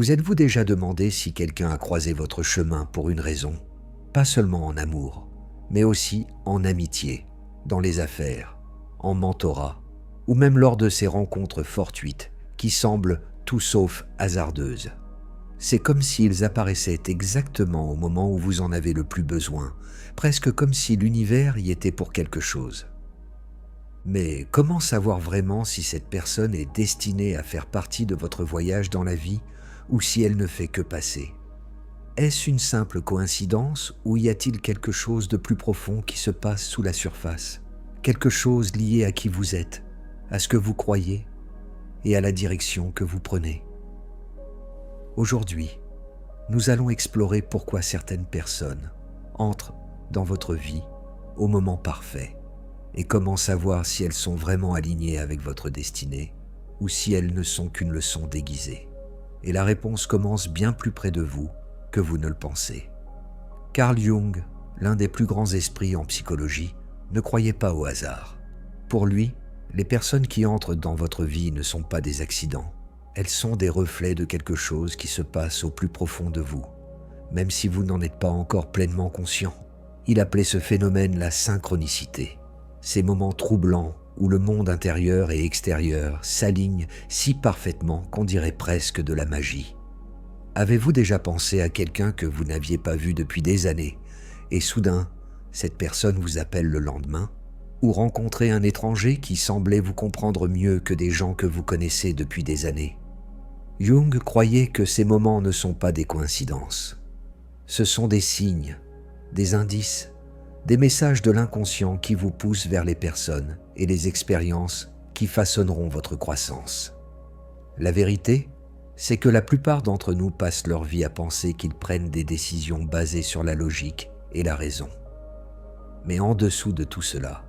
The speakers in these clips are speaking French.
Vous êtes-vous déjà demandé si quelqu'un a croisé votre chemin pour une raison? Pas seulement en amour, mais aussi en amitié, dans les affaires, en mentorat, ou même lors de ces rencontres fortuites qui semblent tout sauf hasardeuses. C'est comme s'ils apparaissaient exactement au moment où vous en avez le plus besoin, presque comme si l'univers y était pour quelque chose. Mais comment savoir vraiment si cette personne est destinée à faire partie de votre voyage dans la vie ou si elle ne fait que passer? Est-ce une simple coïncidence ou y a-t-il quelque chose de plus profond qui se passe sous la surface? Quelque chose lié à qui vous êtes, à ce que vous croyez et à la direction que vous prenez. Aujourd'hui, nous allons explorer pourquoi certaines personnes entrent dans votre vie au moment parfait et comment savoir si elles sont vraiment alignées avec votre destinée ou si elles ne sont qu'une leçon déguisée. Et la réponse commence bien plus près de vous que vous ne le pensez. Carl Jung, l'un des plus grands esprits en psychologie, ne croyait pas au hasard. Pour lui, les personnes qui entrent dans votre vie ne sont pas des accidents. Elles sont des reflets de quelque chose qui se passe au plus profond de vous, même si vous n'en êtes pas encore pleinement conscient. Il appelait ce phénomène la synchronicité. Ces moments troublants où le monde intérieur et extérieur s'alignent si parfaitement qu'on dirait presque de la magie. Avez-vous déjà pensé à quelqu'un que vous n'aviez pas vu depuis des années et soudain, cette personne vous appelle le lendemain? Ou rencontré un étranger qui semblait vous comprendre mieux que des gens que vous connaissez depuis des années? Jung croyait que ces moments ne sont pas des coïncidences. Ce sont des signes, des indices, des messages de l'inconscient qui vous poussent vers les personnes et les expériences qui façonneront votre croissance. La vérité, c'est que la plupart d'entre nous passent leur vie à penser qu'ils prennent des décisions basées sur la logique et la raison. Mais en dessous de tout cela,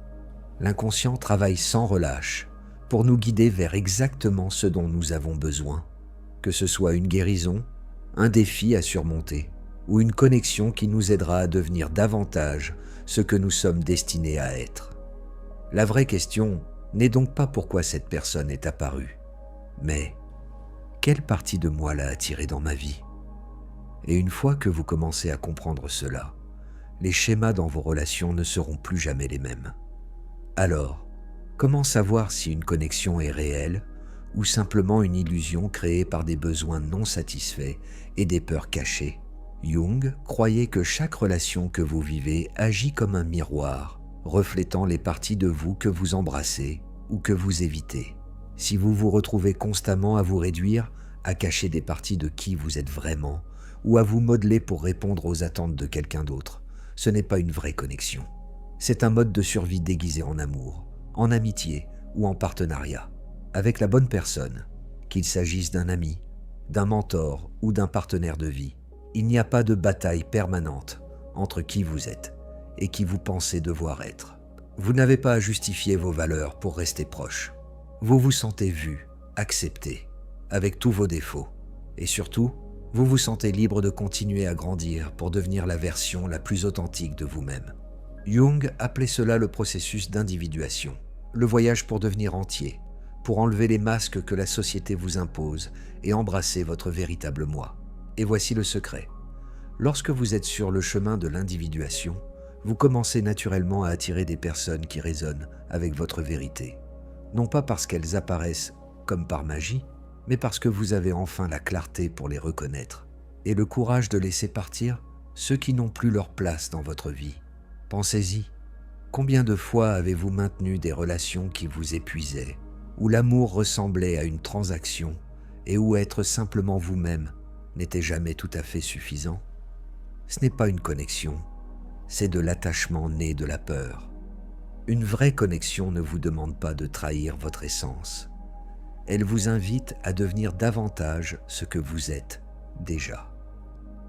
l'inconscient travaille sans relâche pour nous guider vers exactement ce dont nous avons besoin, que ce soit une guérison, un défi à surmonter ou une connexion qui nous aidera à devenir davantage ce que nous sommes destinés à être. La vraie question n'est donc pas pourquoi cette personne est apparue, mais quelle partie de moi l'a attirée dans ma vie? Et une fois que vous commencez à comprendre cela, les schémas dans vos relations ne seront plus jamais les mêmes. Alors, comment savoir si une connexion est réelle ou simplement une illusion créée par des besoins non satisfaits et des peurs cachées? Jung croyait que chaque relation que vous vivez agit comme un miroir, reflétant les parties de vous que vous embrassez ou que vous évitez. Si vous vous retrouvez constamment à vous réduire, à cacher des parties de qui vous êtes vraiment, ou à vous modeler pour répondre aux attentes de quelqu'un d'autre, ce n'est pas une vraie connexion. C'est un mode de survie déguisé en amour, en amitié ou en partenariat, avec la bonne personne, qu'il s'agisse d'un ami, d'un mentor ou d'un partenaire de vie. Il n'y a pas de bataille permanente entre qui vous êtes et qui vous pensez devoir être. Vous n'avez pas à justifier vos valeurs pour rester proche. Vous vous sentez vu, accepté, avec tous vos défauts. Et surtout, vous vous sentez libre de continuer à grandir pour devenir la version la plus authentique de vous-même. Jung appelait cela le processus d'individuation, le voyage pour devenir entier, pour enlever les masques que la société vous impose et embrasser votre véritable moi. Et voici le secret. Lorsque vous êtes sur le chemin de l'individuation, vous commencez naturellement à attirer des personnes qui résonnent avec votre vérité. Non pas parce qu'elles apparaissent comme par magie, mais parce que vous avez enfin la clarté pour les reconnaître et le courage de laisser partir ceux qui n'ont plus leur place dans votre vie. Pensez-y, combien de fois avez-vous maintenu des relations qui vous épuisaient, où l'amour ressemblait à une transaction et où être simplement vous-même n'était jamais tout à fait suffisant? Ce n'est pas une connexion, c'est de l'attachement né de la peur. Une vraie connexion ne vous demande pas de trahir votre essence. Elle vous invite à devenir davantage ce que vous êtes déjà.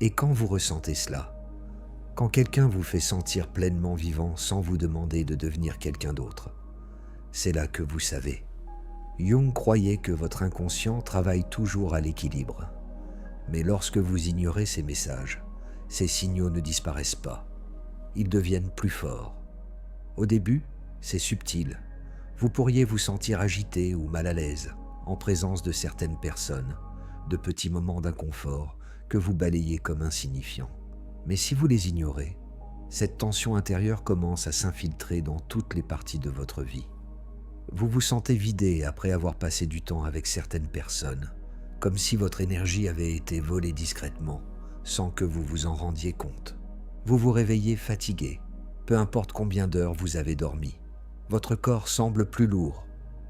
Et quand vous ressentez cela, quand quelqu'un vous fait sentir pleinement vivant sans vous demander de devenir quelqu'un d'autre, c'est là que vous savez. Jung croyait que votre inconscient travaille toujours à l'équilibre. Mais lorsque vous ignorez ces messages, ces signaux ne disparaissent pas. Ils deviennent plus forts. Au début, c'est subtil. Vous pourriez vous sentir agité ou mal à l'aise en présence de certaines personnes, de petits moments d'inconfort que vous balayez comme insignifiants. Mais si vous les ignorez, cette tension intérieure commence à s'infiltrer dans toutes les parties de votre vie. Vous vous sentez vidé après avoir passé du temps avec certaines personnes, comme si votre énergie avait été volée discrètement, sans que vous vous en rendiez compte. Vous vous réveillez fatigué, peu importe combien d'heures vous avez dormi. Votre corps semble plus lourd,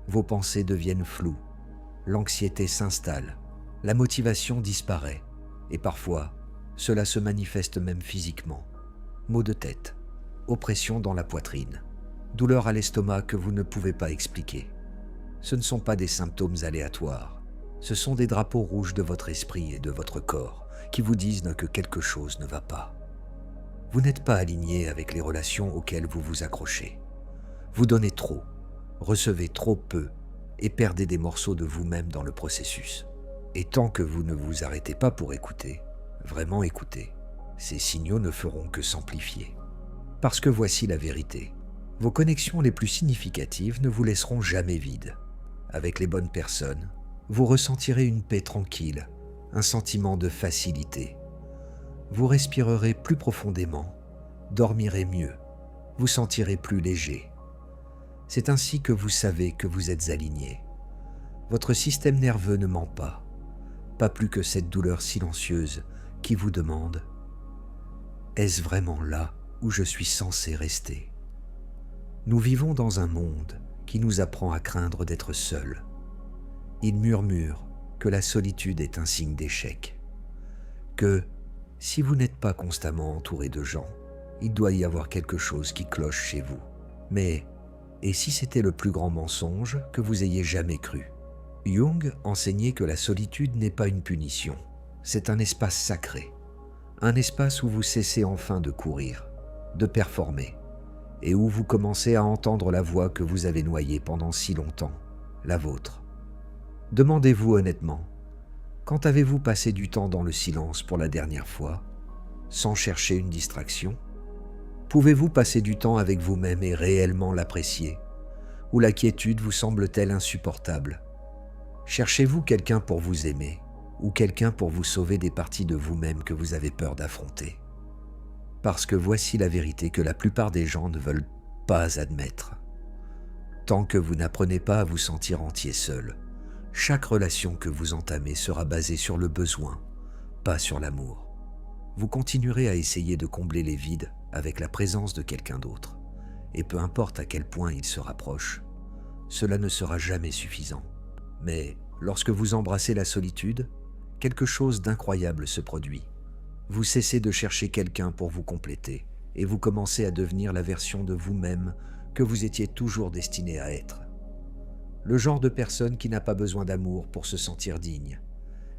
vos pensées deviennent floues, l'anxiété s'installe, la motivation disparaît, et parfois, cela se manifeste même physiquement. Maux de tête, oppression dans la poitrine, douleur à l'estomac que vous ne pouvez pas expliquer. Ce ne sont pas des symptômes aléatoires, ce sont des drapeaux rouges de votre esprit et de votre corps qui vous disent que quelque chose ne va pas. Vous n'êtes pas aligné avec les relations auxquelles vous vous accrochez. Vous donnez trop, recevez trop peu et perdez des morceaux de vous-même dans le processus. Et tant que vous ne vous arrêtez pas pour écouter, vraiment écouter, ces signaux ne feront que s'amplifier. Parce que voici la vérité. Vos connexions les plus significatives ne vous laisseront jamais vides. Avec les bonnes personnes, vous ressentirez une paix tranquille, un sentiment de facilité. Vous respirerez plus profondément, dormirez mieux, vous sentirez plus léger. C'est ainsi que vous savez que vous êtes aligné. Votre système nerveux ne ment pas plus que cette douleur silencieuse qui vous demande « Est-ce vraiment là où je suis censé rester ?» Nous vivons dans un monde qui nous apprend à craindre d'être seuls. Il murmure que la solitude est un signe d'échec, que si vous n'êtes pas constamment entouré de gens, il doit y avoir quelque chose qui cloche chez vous. Mais, et si c'était le plus grand mensonge que vous ayez jamais cru? Jung enseignait que la solitude n'est pas une punition, c'est un espace sacré, un espace où vous cessez enfin de courir, de performer, et où vous commencez à entendre la voix que vous avez noyée pendant si longtemps, la vôtre. Demandez-vous honnêtement, quand avez-vous passé du temps dans le silence pour la dernière fois, sans chercher une distraction? Pouvez-vous passer du temps avec vous-même et réellement l'apprécier? Ou la quiétude vous semble-t-elle insupportable? Cherchez-vous quelqu'un pour vous aimer, ou quelqu'un pour vous sauver des parties de vous-même que vous avez peur d'affronter? Parce que voici la vérité que la plupart des gens ne veulent pas admettre. Tant que vous n'apprenez pas à vous sentir entier seul, chaque relation que vous entamez sera basée sur le besoin, pas sur l'amour. Vous continuerez à essayer de combler les vides avec la présence de quelqu'un d'autre, et peu importe à quel point il se rapproche, cela ne sera jamais suffisant. Mais lorsque vous embrassez la solitude, quelque chose d'incroyable se produit. Vous cessez de chercher quelqu'un pour vous compléter, et vous commencez à devenir la version de vous-même que vous étiez toujours destiné à être. Le genre de personne qui n'a pas besoin d'amour pour se sentir digne,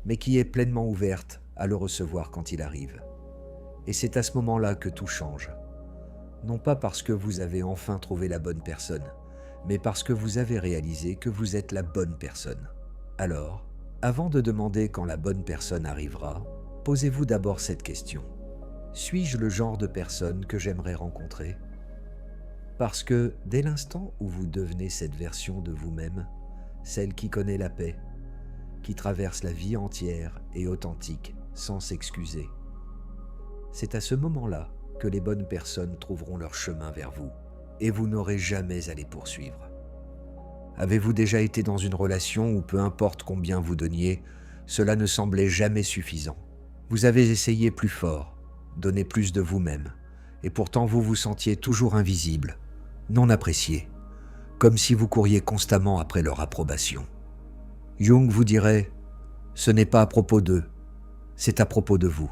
mais qui est pleinement ouverte à le recevoir quand il arrive. Et c'est à ce moment-là que tout change. Non pas parce que vous avez enfin trouvé la bonne personne, mais parce que vous avez réalisé que vous êtes la bonne personne. Alors, avant de demander quand la bonne personne arrivera, posez-vous d'abord cette question. Suis-je le genre de personne que j'aimerais rencontrer? Parce que dès l'instant où vous devenez cette version de vous-même, celle qui connaît la paix, qui traverse la vie entière et authentique sans s'excuser, c'est à ce moment-là que les bonnes personnes trouveront leur chemin vers vous et vous n'aurez jamais à les poursuivre. Avez-vous déjà été dans une relation où peu importe combien vous donniez, cela ne semblait jamais suffisant? Vous avez essayé plus fort, donné plus de vous-même, et pourtant vous vous sentiez toujours invisible, non apprécié, comme si vous couriez constamment après leur approbation. Jung vous dirait « Ce n'est pas à propos d'eux, c'est à propos de vous.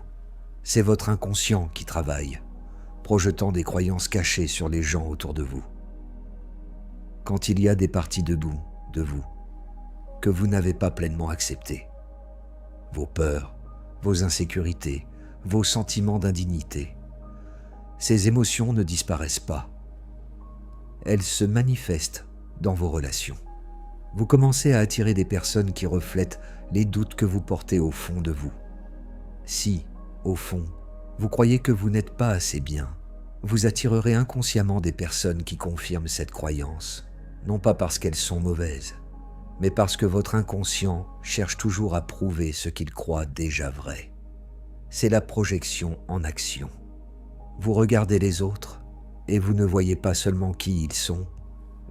C'est votre inconscient qui travaille, projetant des croyances cachées sur les gens autour de vous. Quand il y a des parties de vous, que vous n'avez pas pleinement acceptées, vos peurs, vos insécurités, vos sentiments d'indignité, ces émotions ne disparaissent pas. Elles se manifestent dans vos relations. Vous commencez à attirer des personnes qui reflètent les doutes que vous portez au fond de vous. Si, au fond, vous croyez que vous n'êtes pas assez bien, vous attirerez inconsciemment des personnes qui confirment cette croyance, non pas parce qu'elles sont mauvaises, mais parce que votre inconscient cherche toujours à prouver ce qu'il croit déjà vrai. C'est la projection en action. Vous regardez les autres et vous ne voyez pas seulement qui ils sont,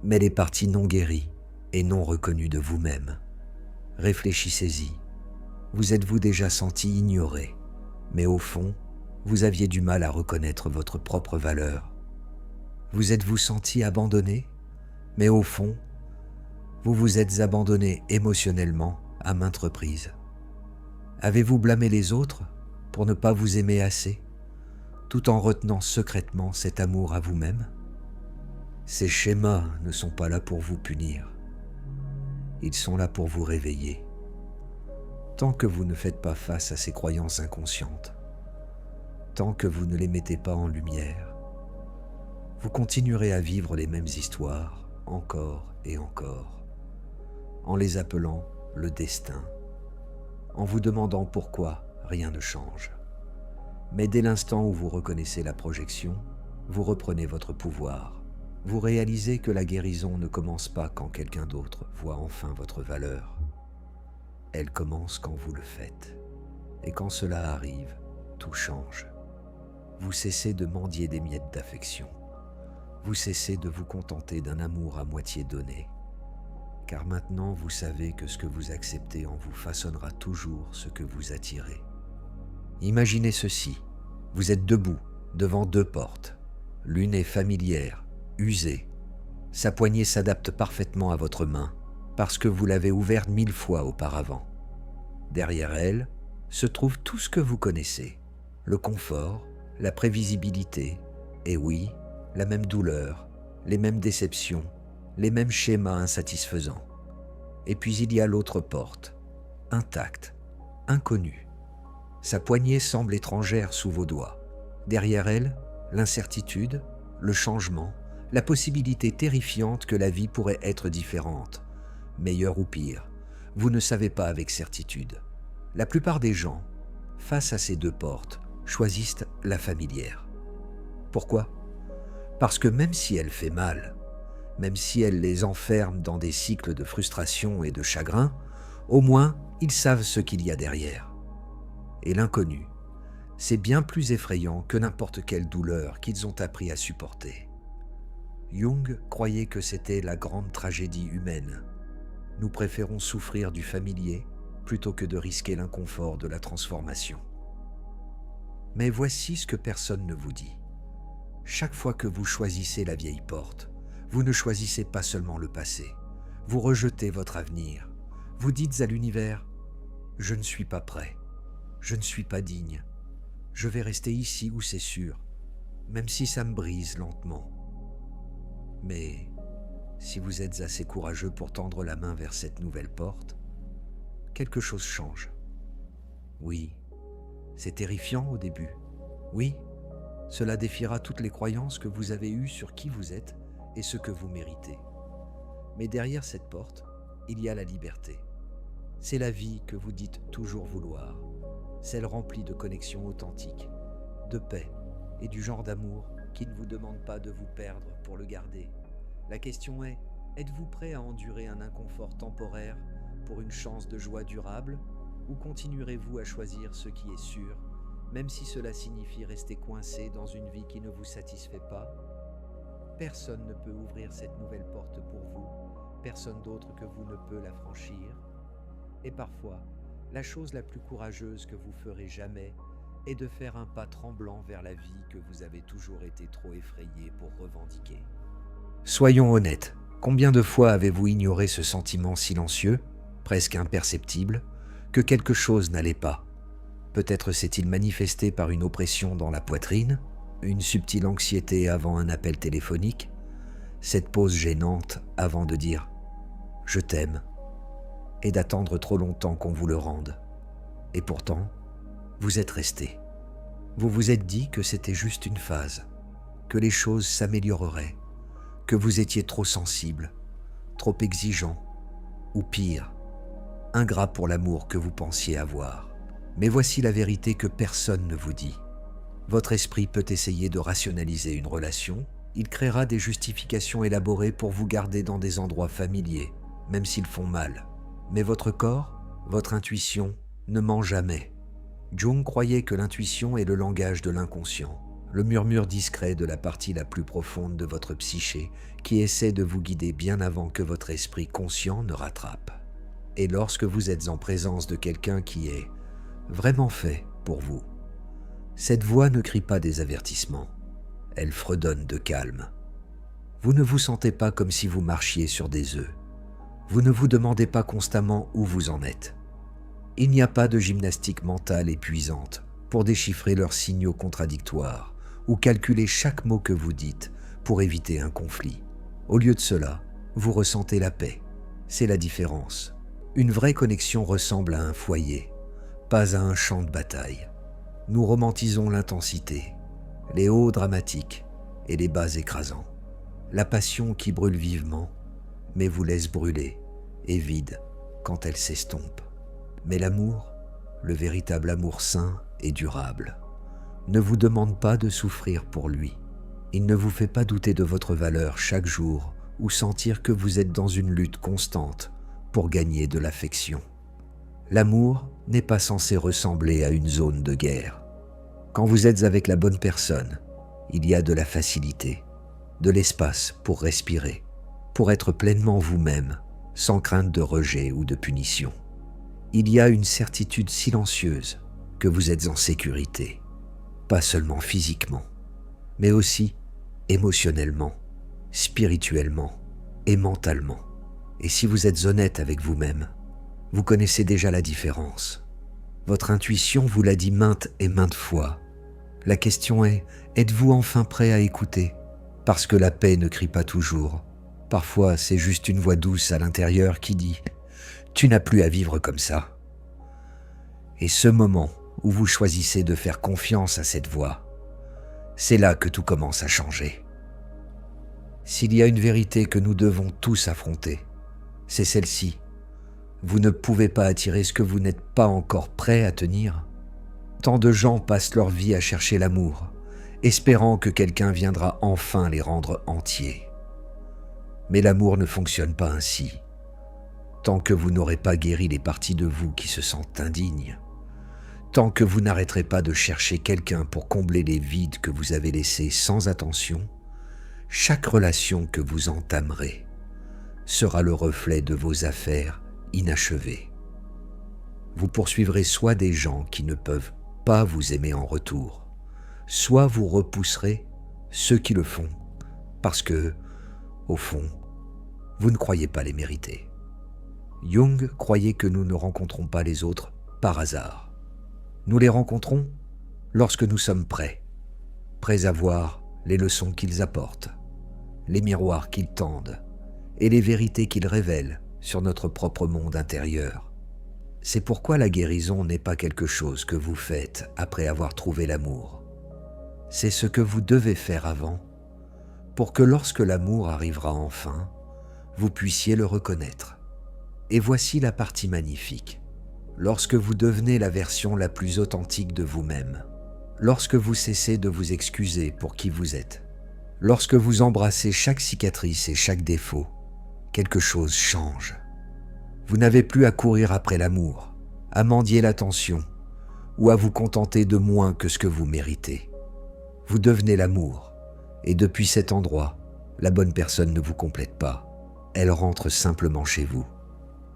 mais les parties non guéries et non reconnues de vous-même. Réfléchissez-y. Vous êtes-vous déjà senti ignoré, mais au fond, vous aviez du mal à reconnaître votre propre valeur? Vous êtes-vous senti abandonné, mais au fond, vous vous êtes abandonné émotionnellement à maintes reprises? Avez-vous blâmé les autres pour ne pas vous aimer assez, tout en retenant secrètement cet amour à vous-même? Ces schémas ne sont pas là pour vous punir. Ils sont là pour vous réveiller. Tant que vous ne faites pas face à ces croyances inconscientes, tant que vous ne les mettez pas en lumière, vous continuerez à vivre les mêmes histoires encore et encore, en les appelant le destin, en vous demandant pourquoi rien ne change. Mais dès l'instant où vous reconnaissez la projection, vous reprenez votre pouvoir. Vous réalisez que la guérison ne commence pas quand quelqu'un d'autre voit enfin votre valeur. Elle commence quand vous le faites. Et quand cela arrive, tout change. Vous cessez de mendier des miettes d'affection. Vous cessez de vous contenter d'un amour à moitié donné. Car maintenant vous savez que ce que vous acceptez en vous façonnera toujours ce que vous attirez. Imaginez ceci. Vous êtes debout devant deux portes. L'une est familière, usée. Sa poignée s'adapte parfaitement à votre main parce que vous l'avez ouverte 1000 fois auparavant. Derrière elle se trouve tout ce que vous connaissez. Le confort, la prévisibilité, et oui, la même douleur, les mêmes déceptions, les mêmes schémas insatisfaisants. Et puis il y a l'autre porte, intacte, inconnue. Sa poignée semble étrangère sous vos doigts. Derrière elle, l'incertitude, le changement, la possibilité terrifiante que la vie pourrait être différente, meilleure ou pire. Vous ne savez pas avec certitude. La plupart des gens, face à ces deux portes, choisissent la familière. Pourquoi ? Parce que même si elle fait mal, même si elle les enferme dans des cycles de frustration et de chagrin, au moins ils savent ce qu'il y a derrière. Et l'inconnu, c'est bien plus effrayant que n'importe quelle douleur qu'ils ont appris à supporter. Jung croyait que c'était la grande tragédie humaine. Nous préférons souffrir du familier plutôt que de risquer l'inconfort de la transformation. Mais voici ce que personne ne vous dit. Chaque fois que vous choisissez la vieille porte, vous ne choisissez pas seulement le passé, vous rejetez votre avenir. Vous dites à l'univers « Je ne suis pas prêt, je ne suis pas digne, je vais rester ici où c'est sûr, même si ça me brise lentement. » Mais si vous êtes assez courageux pour tendre la main vers cette nouvelle porte, quelque chose change. Oui, c'est terrifiant au début. Oui, cela défiera toutes les croyances que vous avez eues sur qui vous êtes et ce que vous méritez. Mais derrière cette porte, il y a la liberté. C'est la vie que vous dites toujours vouloir, celle remplie de connexions authentiques, de paix et du genre d'amour qui ne vous demande pas de vous perdre pour le garder. La question est, êtes-vous prêt à endurer un inconfort temporaire pour une chance de joie durable, ou continuerez-vous à choisir ce qui est sûr, même si cela signifie rester coincé dans une vie qui ne vous satisfait pas? Personne ne peut ouvrir cette nouvelle porte pour vous, personne d'autre que vous ne peut la franchir. Et parfois, la chose la plus courageuse que vous ferez jamais est de faire un pas tremblant vers la vie que vous avez toujours été trop effrayé pour revendiquer. Soyons honnêtes, combien de fois avez-vous ignoré ce sentiment silencieux, presque imperceptible, que quelque chose n'allait pas? Peut-être s'est-il manifesté par une oppression dans la poitrine, une subtile anxiété avant un appel téléphonique, cette pause gênante avant de dire « je t'aime » et d'attendre trop longtemps qu'on vous le rende. Et pourtant, vous êtes resté. Vous vous êtes dit que c'était juste une phase, que les choses s'amélioreraient, que vous étiez trop sensible, trop exigeant, ou pire, ingrat pour l'amour que vous pensiez avoir. Mais voici la vérité que personne ne vous dit. Votre esprit peut essayer de rationaliser une relation, il créera des justifications élaborées pour vous garder dans des endroits familiers, même s'ils font mal. Mais votre corps, votre intuition, ne ment jamais. Jung croyait que l'intuition est le langage de l'inconscient, le murmure discret de la partie la plus profonde de votre psyché qui essaie de vous guider bien avant que votre esprit conscient ne rattrape. Et lorsque vous êtes en présence de quelqu'un qui est vraiment fait pour vous, cette voix ne crie pas des avertissements, elle fredonne de calme. Vous ne vous sentez pas comme si vous marchiez sur des œufs. Vous ne vous demandez pas constamment où vous en êtes. Il n'y a pas de gymnastique mentale épuisante pour déchiffrer leurs signaux contradictoires ou calculer chaque mot que vous dites pour éviter un conflit. Au lieu de cela, vous ressentez la paix. C'est la différence. Une vraie connexion ressemble à un foyer, pas à un champ de bataille. Nous romantisons l'intensité, les hauts dramatiques et les bas écrasants. La passion qui brûle vivement, mais vous laisse brûler, est vide quand elle s'estompe. Mais l'amour, le véritable amour sain et durable, ne vous demande pas de souffrir pour lui. Il ne vous fait pas douter de votre valeur chaque jour ou sentir que vous êtes dans une lutte constante pour gagner de l'affection. L'amour n'est pas censé ressembler à une zone de guerre. Quand vous êtes avec la bonne personne, il y a de la facilité, de l'espace pour respirer, pour être pleinement vous-même, sans crainte de rejet ou de punition. Il y a une certitude silencieuse que vous êtes en sécurité, pas seulement physiquement, mais aussi émotionnellement, spirituellement et mentalement. Et si vous êtes honnête avec vous-même, vous connaissez déjà la différence. Votre intuition vous l'a dit maintes et maintes fois. La question est, êtes-vous enfin prêt à écouter ? Parce que la paix ne crie pas toujours. Parfois, c'est juste une voix douce à l'intérieur qui dit « Tu n'as plus à vivre comme ça ». Et ce moment où vous choisissez de faire confiance à cette voix, c'est là que tout commence à changer. S'il y a une vérité que nous devons tous affronter, c'est celle-ci. Vous ne pouvez pas attirer ce que vous n'êtes pas encore prêt à tenir. Tant de gens passent leur vie à chercher l'amour, espérant que quelqu'un viendra enfin les rendre entiers. Mais l'amour ne fonctionne pas ainsi. Tant que vous n'aurez pas guéri les parties de vous qui se sentent indignes, tant que vous n'arrêterez pas de chercher quelqu'un pour combler les vides que vous avez laissés sans attention, chaque relation que vous entamerez sera le reflet de vos affaires inachevées. Vous poursuivrez soit des gens qui ne peuvent pas vous aimer en retour, soit vous repousserez ceux qui le font, parce que, au fond, vous ne croyez pas les mériter. Jung croyait que nous ne rencontrons pas les autres par hasard. Nous les rencontrons lorsque nous sommes prêts à voir les leçons qu'ils apportent, les miroirs qu'ils tendent et les vérités qu'ils révèlent sur notre propre monde intérieur. C'est pourquoi la guérison n'est pas quelque chose que vous faites après avoir trouvé l'amour. C'est ce que vous devez faire avant pour que lorsque l'amour arrivera enfin, vous puissiez le reconnaître. Et voici la partie magnifique. Lorsque vous devenez la version la plus authentique de vous-même, lorsque vous cessez de vous excuser pour qui vous êtes, lorsque vous embrassez chaque cicatrice et chaque défaut, quelque chose change. Vous n'avez plus à courir après l'amour, à mendier l'attention ou à vous contenter de moins que ce que vous méritez. Vous devenez l'amour, et depuis cet endroit, la bonne personne ne vous complète pas. Elle rentre simplement chez vous.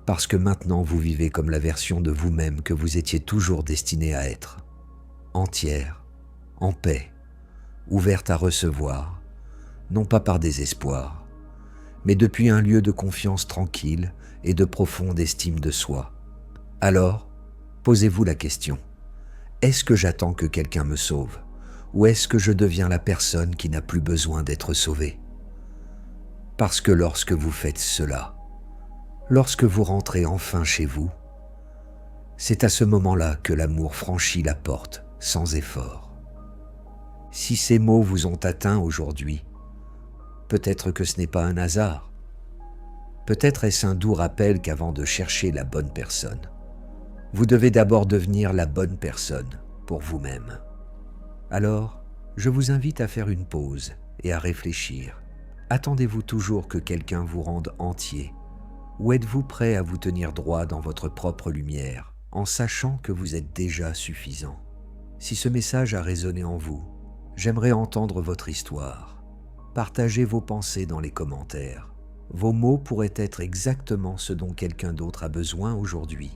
Parce que maintenant vous vivez comme la version de vous-même que vous étiez toujours destiné à être. Entière, en paix, ouverte à recevoir, non pas par désespoir, mais depuis un lieu de confiance tranquille et de profonde estime de soi. Alors, posez-vous la question, est-ce que j'attends que quelqu'un me sauve, ou est-ce que je deviens la personne qui n'a plus besoin d'être sauvée ? Parce que lorsque vous faites cela, lorsque vous rentrez enfin chez vous, c'est à ce moment-là que l'amour franchit la porte sans effort. Si ces mots vous ont atteint aujourd'hui, peut-être que ce n'est pas un hasard. Peut-être est-ce un doux rappel qu'avant de chercher la bonne personne, vous devez d'abord devenir la bonne personne pour vous-même. Alors, je vous invite à faire une pause et à réfléchir. Attendez-vous toujours que quelqu'un vous rende entier, Ou êtes-vous prêt à vous tenir droit dans votre propre lumière, en sachant que vous êtes déjà suffisant? Si ce message a résonné en vous, j'aimerais entendre votre histoire. Partagez vos pensées dans les commentaires. Vos mots pourraient être exactement ce dont quelqu'un d'autre a besoin aujourd'hui.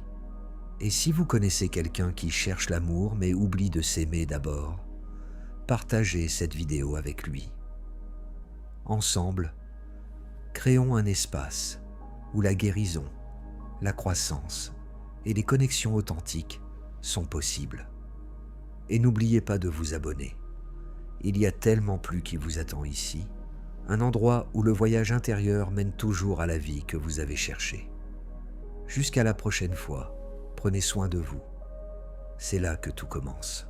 Et si vous connaissez quelqu'un qui cherche l'amour mais oublie de s'aimer d'abord, partagez cette vidéo avec lui. Ensemble, créons un espace où la guérison, la croissance et les connexions authentiques sont possibles. Et n'oubliez pas de vous abonner. Il y a tellement plus qui vous attend ici, un endroit où le voyage intérieur mène toujours à la vie que vous avez cherchée. Jusqu'à la prochaine fois, prenez soin de vous. C'est là que tout commence.